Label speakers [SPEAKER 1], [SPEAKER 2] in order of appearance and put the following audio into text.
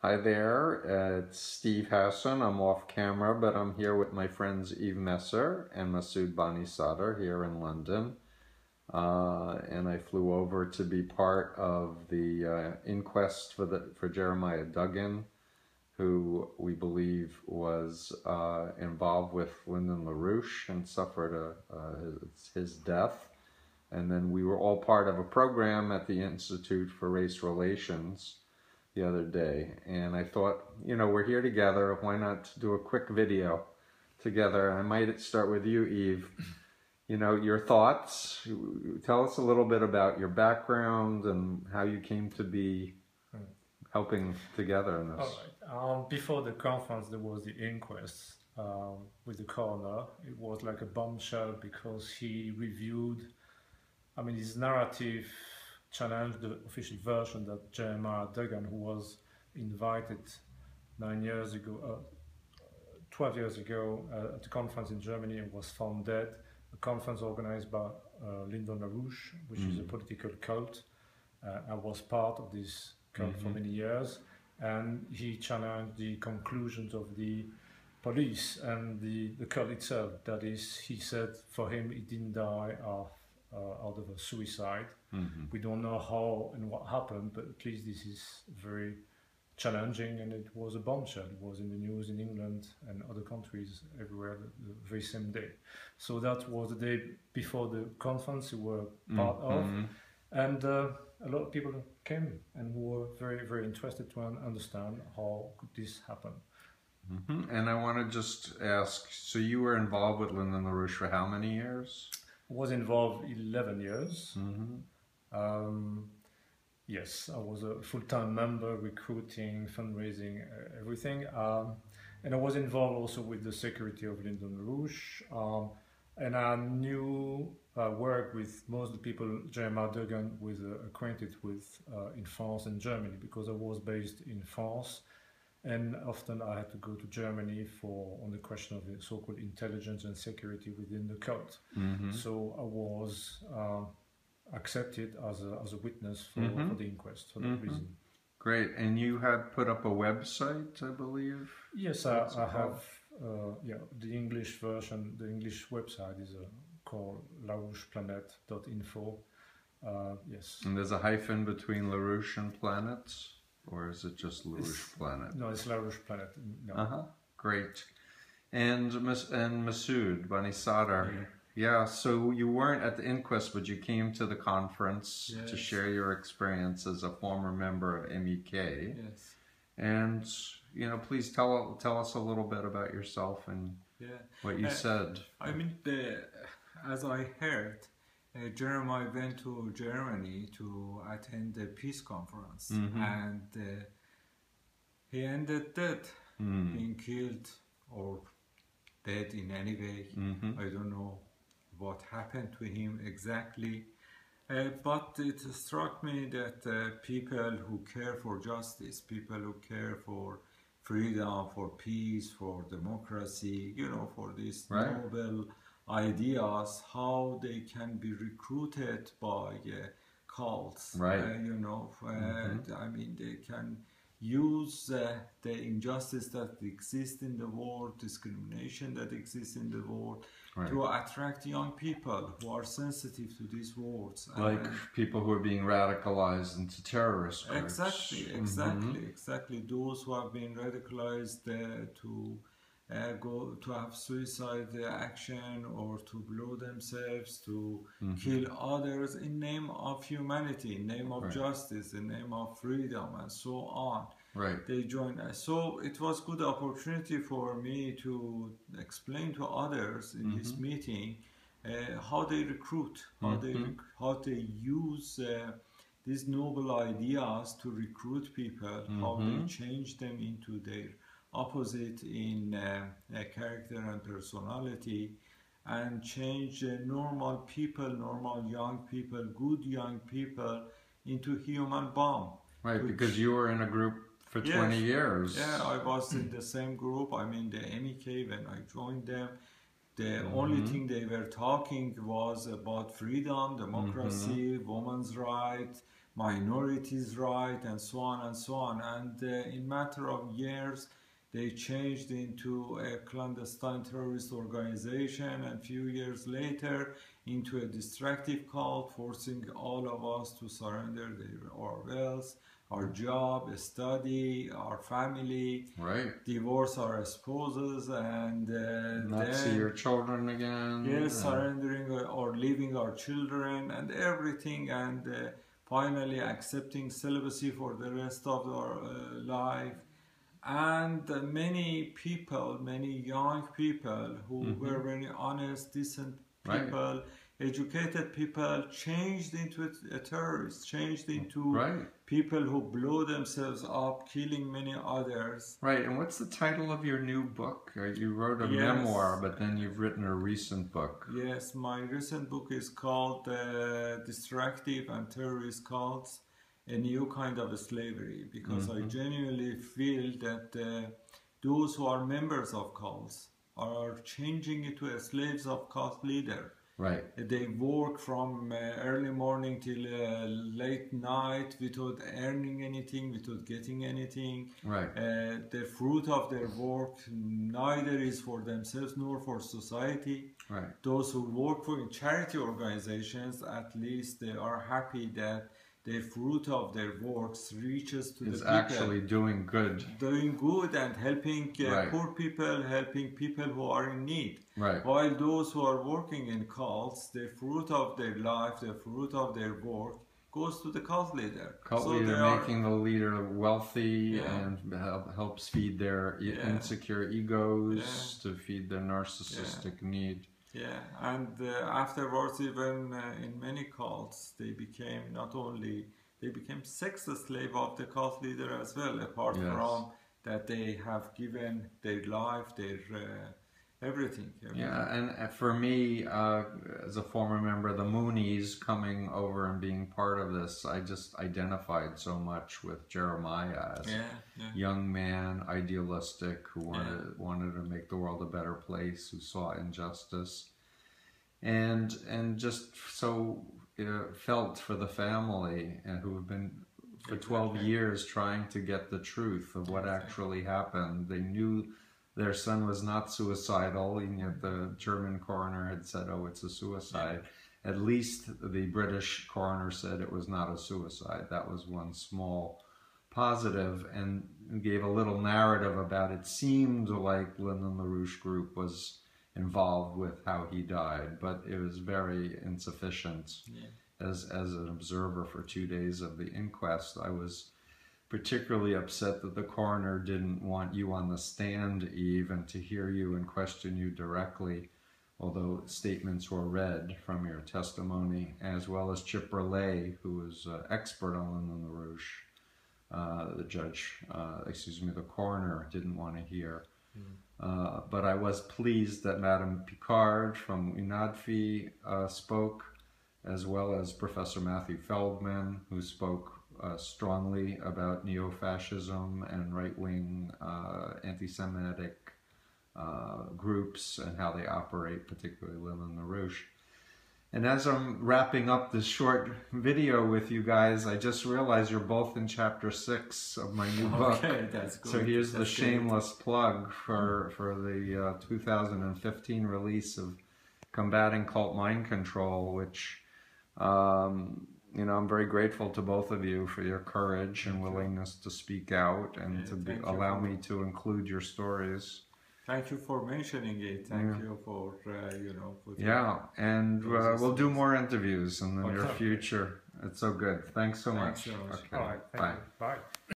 [SPEAKER 1] Hi there, it's Steve Hassan. I'm off camera, but I'm here with my friends Yves Messer and Masoud Banisadr here in London. And I flew over to be part of the inquest for Jeremiah Duggan, who we believe was involved with Lyndon LaRouche and suffered his death. And then we were all part of a program at the Institute for Race Relations the other day, and I thought, you know, we're here together, why not do a quick video together? I might start with you, Yves. You know, your thoughts. Tell us a little bit about your background and how you came to be helping together in this.
[SPEAKER 2] All right. Before the conference, there was the inquest with the coroner. It was like a bombshell because he reviewed, his narrative challenged the official version that Jeremiah Duggan, who was invited 12 years ago at a conference in Germany and was found dead, a conference organized by Lyndon LaRouche, which is a political cult. I was part of this cult for many years, and he challenged the conclusions of the police and the cult itself. That is, he said for him he didn't die out of a suicide. We don't know how and what happened, but at least this is very challenging, and it was a bombshell. It was in the news in England and other countries everywhere the very same day. So that was the day before the conference we were part of, and a lot of people came and were very, very interested to understand how could this happen.
[SPEAKER 1] And I want to just ask, so you were involved with Lyndon LaRouche for how many years?
[SPEAKER 2] I was involved 11 years. Yes, I was a full-time member, recruiting, fundraising, everything. And I was involved also with the security of Lyndon LaRouche. And I knew, worked with most of the people Jeremiah Duggan was acquainted with in France and Germany, because I was based in France. And often I had to go to Germany on the question of the so-called intelligence and security within the cult. So I was accepted as a witness for the inquest for that reason.
[SPEAKER 1] Great. And you had put up a website, I believe?
[SPEAKER 2] Yes, I have. The English version, the English website is called laroucheplanet.info. Yes.
[SPEAKER 1] And there's a hyphen between LaRouche and Planet? Or is it just LaRouche Planet?
[SPEAKER 2] No, it's LaRouche Planet. No.
[SPEAKER 1] Great. And Masoud Banisadr. Yeah, so you weren't at the inquest, but you came to the conference to share your experience as a former member of MEK.
[SPEAKER 3] Yes.
[SPEAKER 1] And, you know, please tell us a little bit about yourself and what you said.
[SPEAKER 3] As I heard, Jeremiah went to Germany to attend the peace conference, and he ended dead, being killed or dead in any way. I don't know what happened to him exactly, but it struck me that people who care for justice, people who care for freedom, for peace, for democracy, you know, for these noble ideas, how they can be recruited by cults, you know, they can use the injustice that exists in the world, discrimination that exists in the world, to attract young people who are sensitive to these words.
[SPEAKER 1] Like people who are being radicalized into terrorist groups.
[SPEAKER 3] Exactly. Those who have been radicalized to go to have suicide action or to blow themselves, to kill others in name of humanity, in name of justice, in name of freedom, and so on. They join us. So it was good opportunity for me to explain to others in this meeting how they recruit, how they use these noble ideas to recruit people, how they change them into their opposite in character and personality, and change normal people, normal young people, good young people into human bomb.
[SPEAKER 1] Because you were in a group for 20 years.
[SPEAKER 3] Yeah, I was in the same group. I mean, the MEK, when I joined them, the only thing they were talking was about freedom, democracy, women's rights, minorities' right, and so on and so on. And in matter of years, they changed into a clandestine terrorist organization, and few years later into a destructive cult, forcing all of us to surrender our wealth, our job, study, our family, divorce our spouses, and
[SPEAKER 1] not see your children again.
[SPEAKER 3] Yes, surrendering or leaving our children and everything, and finally accepting celibacy for the rest of our life. And many people, many young people who were very honest, decent people, educated people, changed into a terrorist, changed into people who blow themselves up, killing many others.
[SPEAKER 1] Right, and what's the title of your new book? You wrote a memoir, but then you've written a recent book.
[SPEAKER 3] Yes, my recent book is called Destructive and Terrorist Cults, a New Kind of Slavery, because I genuinely feel that those who are members of cults are changing into slaves of cult leader.
[SPEAKER 1] Right.
[SPEAKER 3] They work from early morning till late night without earning anything, without getting anything.
[SPEAKER 1] Right.
[SPEAKER 3] The fruit of their work neither is for themselves nor for society.
[SPEAKER 1] Right.
[SPEAKER 3] Those who work for charity organizations, at least they are happy that the fruit of their works reaches to the people.
[SPEAKER 1] Actually doing good.
[SPEAKER 3] Doing good and helping poor people, helping people who are in need.
[SPEAKER 1] Right.
[SPEAKER 3] While those who are working in cults, the fruit of their life, the fruit of their work goes to the cult leader.
[SPEAKER 1] Cult leader making the leader wealthy and helps feed their insecure egos to feed their narcissistic need.
[SPEAKER 3] Yeah, and afterwards, even in many cults, they became sex slave of the cult leader as well, apart from that they have given their life, their everything.
[SPEAKER 1] Yeah, and for me, as a former member of the Moonies, coming over and being part of this, I just identified so much with Jeremiah as a young man, idealistic, who wanted to make the world a better place, who saw injustice, and just so felt for the family, and who have been for 12 years trying to get the truth of what actually happened. They knew their son was not suicidal, and yet the German coroner had said, oh, it's a suicide. At least the British coroner said it was not a suicide. That was one small positive, and gave a little narrative about it. Seemed like Lyndon LaRouche Group was involved with how he died, but it was very insufficient. As an observer for 2 days of the inquest, I was particularly upset that the coroner didn't want you on the stand, Yves, and to hear you and question you directly, although statements were read from your testimony, as well as Chip Relay, who was expert on Lyndon LaRouche. The coroner didn't want to hear. But I was pleased that Madame Picard from UNADFI spoke, as well as Professor Matthew Feldman, who spoke strongly about neo-fascism and right-wing anti-Semitic groups and how they operate, particularly Lyndon LaRouche. And as I'm wrapping up this short video with you guys, I just realized you're both in chapter 6 of my new book.
[SPEAKER 3] Okay, that's good.
[SPEAKER 1] So here's the shameless plug for the 2015 release of Combating Cult Mind Control, which I'm very grateful to both of you for your courage and willingness to speak out and to allow me to include your stories.
[SPEAKER 3] Thank you for mentioning it. Thank you for,
[SPEAKER 1] and we'll do more interviews in the near future. It's so good. Thanks so much.
[SPEAKER 3] Thanks so much.
[SPEAKER 1] Okay.
[SPEAKER 2] All right, thank you. Bye.